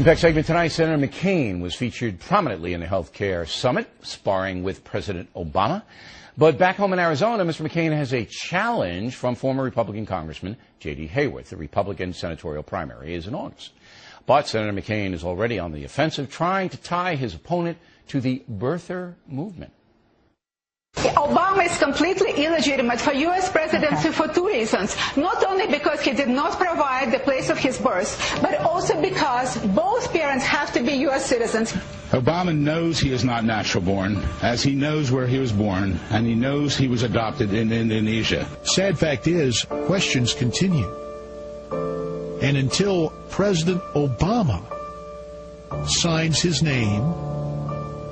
Impact segment tonight, Senator McCain was featured prominently in the health care summit, sparring with President Obama. But back home in Arizona, Mr. McCain has a challenge from former Republican Congressman J.D. Hayworth. The Republican senatorial primary is in August. But Senator McCain is already on the offensive, trying to tie his opponent to the birther movement. Obama is completely illegitimate for U.S. presidency for two reasons. Not only because he did not provide the place of his birth, but also because both parents have to be U.S. citizens. Obama knows he is not natural born, as he knows where he was born, and he knows he was adopted in Indonesia. Sad fact is, questions continue. And until President Obama signs his name,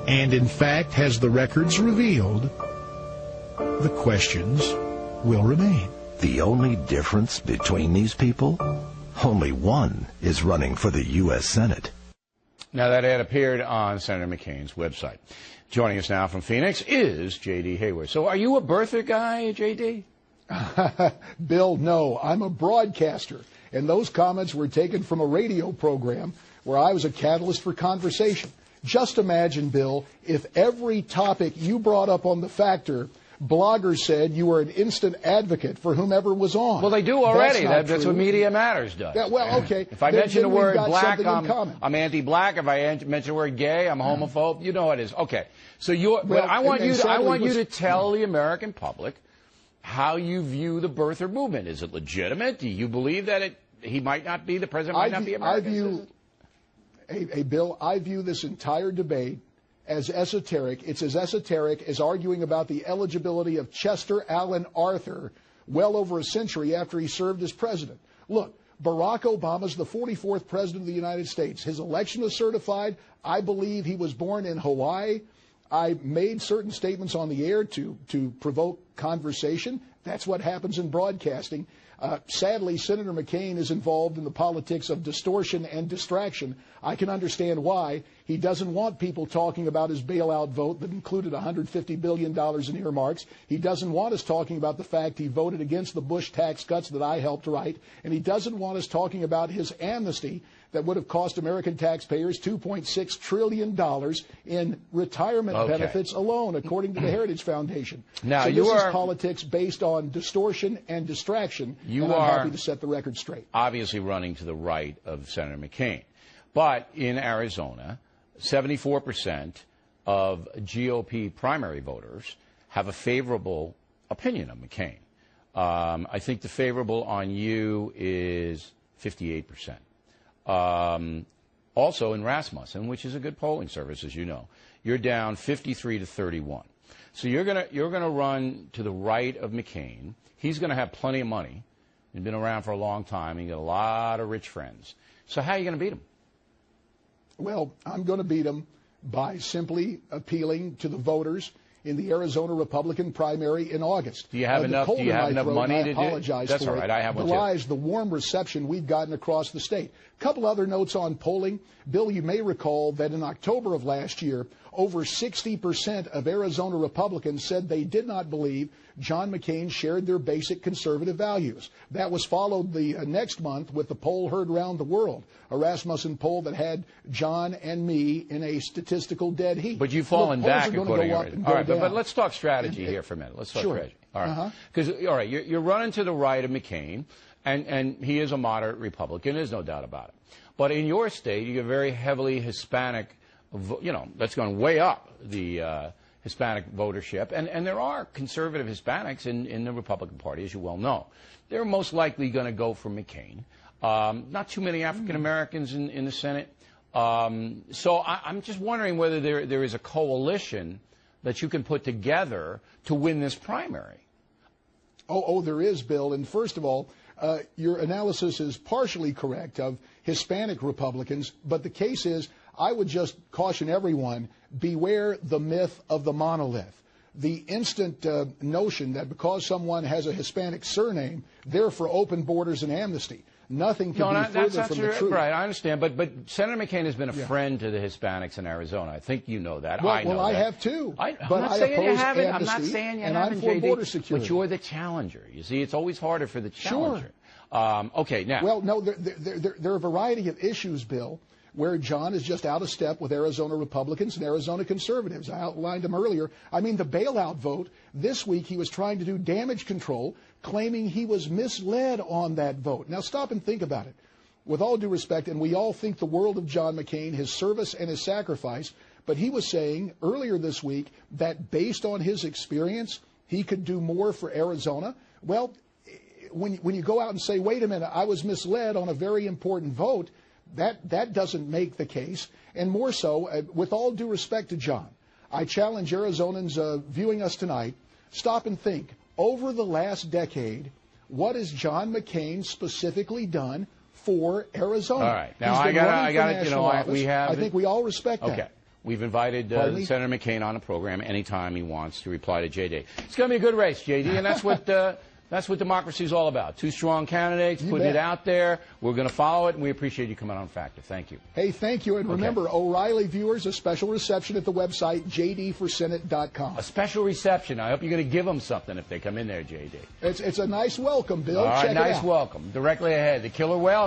and in fact has the records revealed, the questions will remain. The only difference between these people? Only one is running for the U.S. Senate. Now, that ad appeared on Senator McCain's website. Joining us now from Phoenix is J.D. Hayworth. So are you a birther guy, J.D.? Bill, no. I'm a broadcaster. And those comments were taken from a radio program where I was a catalyst for conversation. Just imagine, Bill, if every topic you brought up on The Factor, bloggers said you were an instant advocate for whomever was on. Well, they do already. That's what Media Matters does. Yeah, well, okay. If I mention the word black, I'm anti-black. If I mention the word gay, I'm homophobe. You know what it is. Okay. So I want you to tell the American public how you view the birther movement. Is it legitimate? Do you believe that he might not be, the president might not be American? Bill, I view this entire debate as esoteric. It's as esoteric as arguing about the eligibility of Chester Alan Arthur well over a century after he served as president. Look, Barack Obama's the 44th president of the United States. His election is certified. I believe he was born in Hawaii. I made certain statements on the air to provoke conversation. That's what happens in broadcasting. Sadly, Senator McCain is involved in the politics of distortion and distraction. I can understand why. He doesn't want people talking about his bailout vote that included $150 billion in earmarks. He doesn't want us talking about the fact he voted against the Bush tax cuts that I helped write. And he doesn't want us talking about his amnesty that would have cost American taxpayers $2.6 trillion in retirement benefits alone, according to the Heritage Foundation. Now, so this is politics based on distortion and distraction, and I'm happy to set the record straight. Obviously running to the right of Senator McCain. But in Arizona, 74% of GOP primary voters have a favorable opinion of McCain. I think the favorable on you is 58%. Also in Rasmussen, which is a good polling service, as you know, you're down 53 to 31. So you're gonna run to the right of McCain. He's gonna have plenty of money. He's been around for a long time. He got a lot of rich friends. So how are you gonna beat him? Well, I'm going to beat him by simply appealing to the voters in the Arizona Republican primary in August. Do you have enough? Do you have enough money to do? I apologize That's for all right. I have one too. Belies the warm reception we've gotten across the state. A couple other notes on polling. Bill, you may recall that in October of last year, over 60% of Arizona Republicans said they did not believe John McCain shared their basic conservative values. That was followed the next month with the poll heard around the world, a Rasmussen poll that had John and me in a statistical dead heat. But you've fallen back according to everything. All right, but let's talk strategy here for a minute. Let's talk strategy. All right, because you're running to the right of McCain, and he is a moderate Republican. There's no doubt about it. But in your state, you get very heavily Hispanic. That's gone way up, the Hispanic votership. And there are conservative Hispanics in the Republican Party, as you well know. They're most likely going to go for McCain. Not too many African Americans in the Senate. So I'm just wondering whether there is a coalition that you can put together to win this primary. Oh, there is, Bill. And first of all, your analysis is partially correct of Hispanic Republicans, but the case is, I would just caution everyone, beware the myth of the monolith. The instant notion that because someone has a Hispanic surname, they're for open borders and amnesty. Nothing can be further from the truth. Right, I understand. But Senator McCain has been a friend to the Hispanics in Arizona. I think you know that. I know that. I have too. I'm not saying you haven't. I'm not saying you haven't, I'm for border security. But you're the challenger. You see, it's always harder for the challenger. Sure. Okay, now. Well, no, there are a variety of issues, Bill. where John is just out of step with Arizona Republicans and Arizona conservatives. I outlined them earlier. I mean, the bailout vote, this week he was trying to do damage control, claiming he was misled on that vote. Now, stop and think about it. With all due respect, and we all think the world of John McCain, his service and his sacrifice, but he was saying earlier this week that based on his experience, he could do more for Arizona. Well, when you go out and say, wait a minute, I was misled on a very important vote, that doesn't make the case. And more so, with all due respect to John, I challenge Arizonans viewing us tonight, stop and think. Over the last decade, what has John McCain specifically done for Arizona? All right. Now, I got it. You know, we have. I think we all respect that. Okay. We've invited Senator McCain on the program anytime he wants to reply to JD. It's going to be a good race, JD, and that's what democracy is all about. Two strong candidates, putting it out there. We're going to follow it, and we appreciate you coming on Factor. Thank you. Hey, thank you. And remember, O'Reilly viewers, a special reception at the website, jdforsenate.com. A special reception. I hope you're going to give them something if they come in there, JD. It's a nice welcome, Bill. All right, Check it out. nice welcome. Directly ahead, the killer whale.